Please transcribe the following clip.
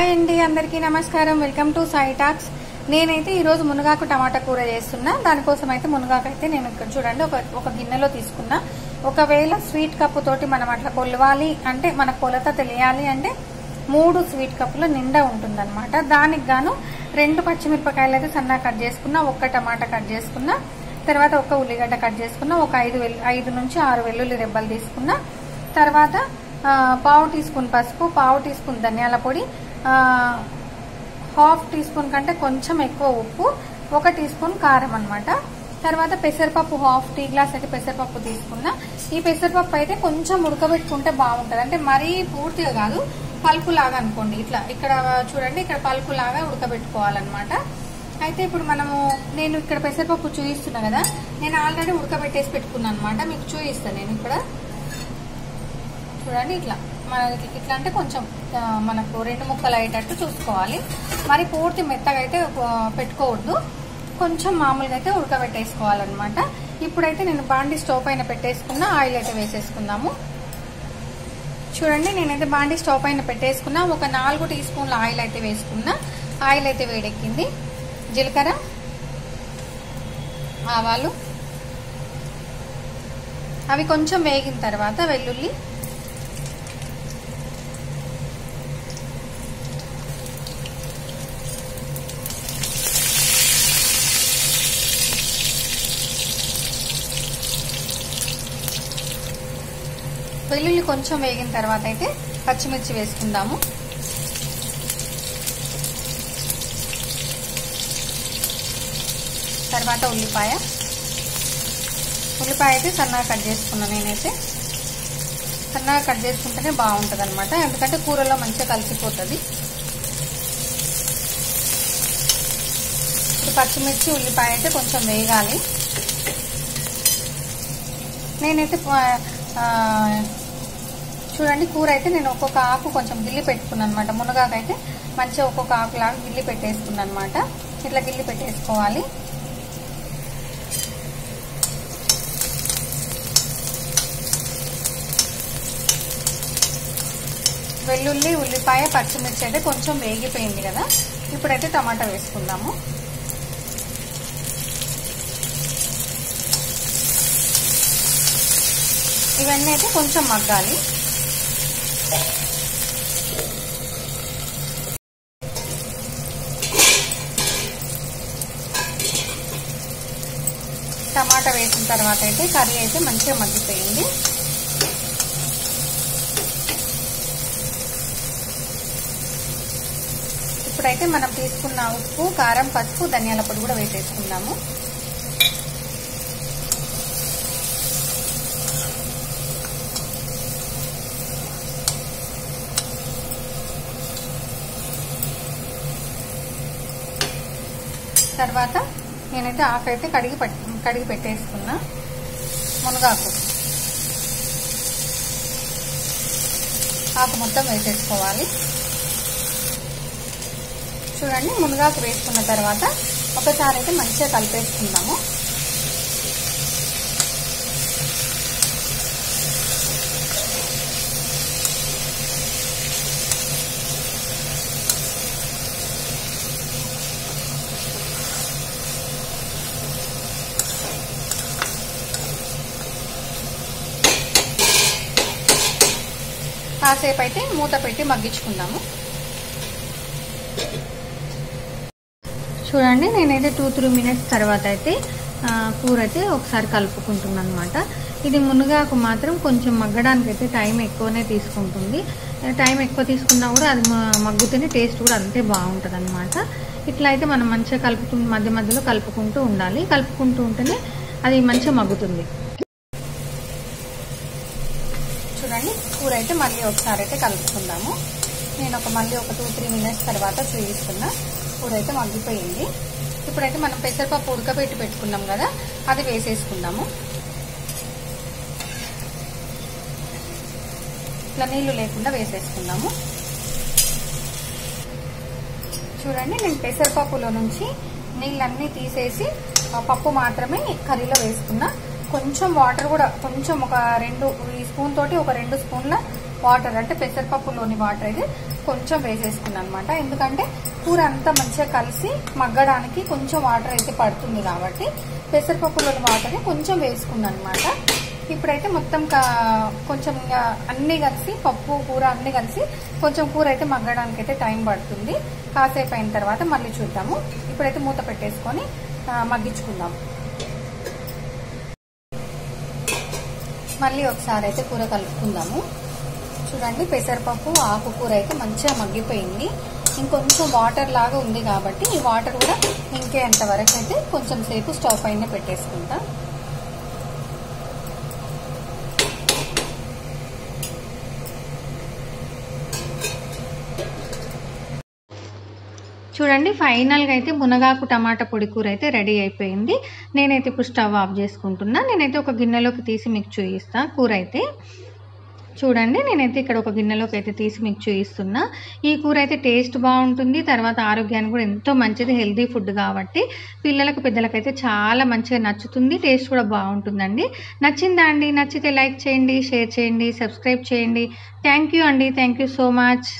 Hi అండి, అందరికీ నమస్కారం. Welcome to Sai talks. నేనైతే ఈరోజు మునగాకు టమాటా కూర చేస్తున్నా. దానికోసం అయితే మునగాకు అయితే నేను ఇక్కడ చూడండి ఒక గిన్నెలో తీసుకున్నా. ఒకవేళ స్వీట్ కప్పు తోటి మనం అట్లా కొలవాలి అంటే మన కొలత తెలియాలి అంటే 3 స్వీట్ కప్పుల నిండా ఉంటుందన్నమాట. దానికి గాను 2 పచ్చిమిరపకాయలు అయితే సన్నగా కట్ చేసుకున్నా, 1 టమాటా కట్ చేసుకున్నా, తర్వాత 1 ఉల్లిగడ్డ కట్ చేసుకున్నా, ఒక 5 నుంచి 6 వెల్లుల్లి రెబ్బలు తీసుకున్నా, తర్వాత పావు టీ స్పూన్ పసుపు, పావు టీ స్పూన్ ధనియాల పొడి, హాఫ్ టీ స్పూన్ కంటే కొంచెం ఎక్కువ ఉప్పు, 1 టీ స్పూన్ కారం అన్నమాట. తర్వాత పెసరపప్పు హాఫ్ టీ గ్లాస్ అయితే పెసరపప్పు తీసుకున్నా. ఈ పెసరపప్పు అయితే కొంచెం ఉడకబెట్టుకుంటే బాగుంటుంది, అంటే మరీ పూర్తిగా కాదు, పలుకులాగా అనుకోండి. ఇట్లా ఇక్కడ చూడండి, ఇక్కడ పలుకులాగా ఉడకబెట్టుకోవాలన్నమాట. అయితే ఇప్పుడు నేను ఇక్కడ పెసరపప్పు చూపిస్తున్నా కదా, నేను ఆల్రెడీ ఉడకబెట్టేసి పెట్టుకున్నాను అనమాట. మీకు చూపిస్తాను నేను ఇక్కడ చూడండి. ఇట్లా అంటే కొంచెం మనకు 2 ముక్కలు అయ్యేటట్టు చూసుకోవాలి. మరి పూర్తి మెత్తగా అయితే పెట్టుకోవద్దు, కొంచెం మామూలుగా అయితే ఉడకబెట్టేసుకోవాలన్నమాట. ఇప్పుడైతే నేను బాండి స్టవ్ పైన పెట్టేసుకున్నా, ఆయిల్ అయితే వేసేసుకుందాము. చూడండి, నేనైతే బాండి స్టవ్ పైన పెట్టేసుకున్నా. ఒక 4 టీ స్పూన్ల ఆయిల్ అయితే వేసుకున్నా. ఆయిల్ అయితే వేడెక్కింది. జీలకర్ర, ఆవాలు అవి కొంచెం వేగిన తర్వాత వెల్లుల్లి, కొంచెం వేగిన తర్వాత అయితే పచ్చిమిర్చి వేసుకుందాము. తర్వాత ఉల్లిపాయ అయితే సన్నగా కట్ చేసుకున్నాను. నేనైతే సన్నగా కట్ చేసుకుంటేనే బాగుంటుంది అనమాట, ఎందుకంటే కూరలో మంచిగా కలిసిపోతుంది. ఇప్పుడు పచ్చిమిర్చి ఉల్లిపాయ అయితే కొంచెం వేగాలి. నేనైతే చూడండి, కూర అయితే నేను ఒక్కొక్క ఆకు కొంచెం గిల్లి పెట్టుకున్నాను అనమాట. మునగాకు అయితే మంచిగా ఒక్కొక్క ఆకులాగా గిల్లి పెట్టేసుకున్నాను అనమాట. ఇట్లా గిల్లి పెట్టేసుకోవాలి. వెల్లుల్లి, ఉల్లిపాయ, పచ్చిమిర్చి అయితే కొంచెం వేగిపోయింది కదా. ఇప్పుడైతే టమాటా వేసుకుందాము. ఇవన్నీ అయితే కొంచెం మగ్గాలి. టమాటా వేసిన తర్వాత అయితే కర్రీ అయితే మంచిగా మగ్గిపోయింది. ఇప్పుడైతే మనం తీసుకున్న ఉప్పు, కారం, పసుపు, ధనియాల పొడి కూడా వేసేసుకుందాము. తర్వాత నేనైతే ఆకైతే కడిగి పెట్టేసుకున్నా. మునగాకు ఆకు మొత్తం వేసేసుకోవాలి. చూడండి, మునగాకు వేసుకున్న తర్వాత ఒకసారి అయితే మంచిగా కలిపేసుకుందాము. కాసేపు అయితే మూత పెట్టి మగ్గించుకుందాము. చూడండి, నేనైతే 2-3 మినిట్స్ తర్వాత అయితే కూర అయితే ఒకసారి కలుపుకుంటున్నాను అనమాట. ఇది మునగాకు మాత్రం కొంచెం మగ్గడానికి అయితే టైం ఎక్కువనే తీసుకుంటుంది. టైం ఎక్కువ తీసుకున్నా కూడా అది మగ్గుతూనే టేస్ట్ కూడా అంతే బాగుంటుంది అనమాట. ఇట్లా అయితే మనం మంచిగా మధ్య మధ్యలో కలుపుకుంటూ ఉండాలి. కలుపుకుంటూ ఉంటేనే అది మంచిగా మగ్గుతుంది. చూడండి, కూర అయితే మళ్ళీ ఒకసారి అయితే కలుపుకుందాము. నేను మళ్ళీ ఒక 2-3 మినిట్స్ తర్వాత చూపిస్తున్నా. కూర అయితే మగ్గిపోయింది. ఇప్పుడైతే మనం పెసరపప్పు ఉడకబెట్టి పెట్టుకున్నాం కదా, అది వేసేసుకుందాము. ఇట్లా నీళ్లు లేకుండా వేసేసుకుందాము. చూడండి, నేను పెసరపప్పులో నుంచి నీళ్ళన్నీ తీసేసి పప్పు మాత్రమే కర్రీలో వేసుకున్నా. కొంచెం వాటర్ కూడా కొంచెం ఒక 2 స్పూన్ తోటి ఒక 2 స్పూన్ల వాటర్, అంటే పెసరపప్పులోని వాటర్ అయితే కొంచెం వేసేసుకున్నాను అనమాట. ఎందుకంటే కూర అంతా మంచిగా కలిసి మగ్గడానికి కొంచెం వాటర్ అయితే పడుతుంది కాబట్టి పెసరపప్పులోని వాటర్ కొంచెం వేసుకున్నాను అనమాట. ఇప్పుడైతే మొత్తం కొంచెం అన్నీ కలిసి పప్పు కూర అన్నీ కలిసి కొంచెం కూర అయితే మగ్గడానికి అయితే టైం పడుతుంది. కాసేపు అయిన తర్వాత మళ్ళీ చూద్దాము. ఇప్పుడైతే మూత పెట్టేసుకొని మగ్గించుకుందాం. మళ్ళీ ఒకసారి అయితే కూర కలుపుకుందాము. చూడండి, పెసరపప్పు ఆకుకూర అయితే మంచిగా మగ్గిపోయింది. ఇంకొంచెం వాటర్ లాగా ఉంది కాబట్టి ఈ వాటర్ కూడా ఇంకేంత వరకు అయితే కొంచెం సేపు స్టవ్ పైన పెట్టేసుకుంటా. చూడండి, ఫైనల్గా అయితే మునగాకు టమాటా పొడి కూర అయితే రెడీ అయిపోయింది. నేనైతే ఇప్పుడు స్టవ్ ఆఫ్ చేసుకుంటున్నా. నేనైతే ఒక గిన్నెలోకి తీసి మీకు చూపిస్తా. కూర అయితే చూడండి, నేనైతే ఇక్కడ ఒక గిన్నెలోకి అయితే తీసి మీకు చూపిస్తున్నా. ఈ కూర అయితే టేస్ట్ బాగుంటుంది, తర్వాత ఆరోగ్యానికి కూడా ఎంతో మంచిది, హెల్దీ ఫుడ్ కాబట్టి పిల్లలకు పెద్దలకైతే చాలా మంచిగా నచ్చుతుంది, టేస్ట్ కూడా బాగుంటుందండి. నచ్చిందా అండి? నచ్చితే లైక్ చేయండి, షేర్ చేయండి, సబ్స్క్రైబ్ చేయండి. థ్యాంక్ యూ అండి. Thank you so much.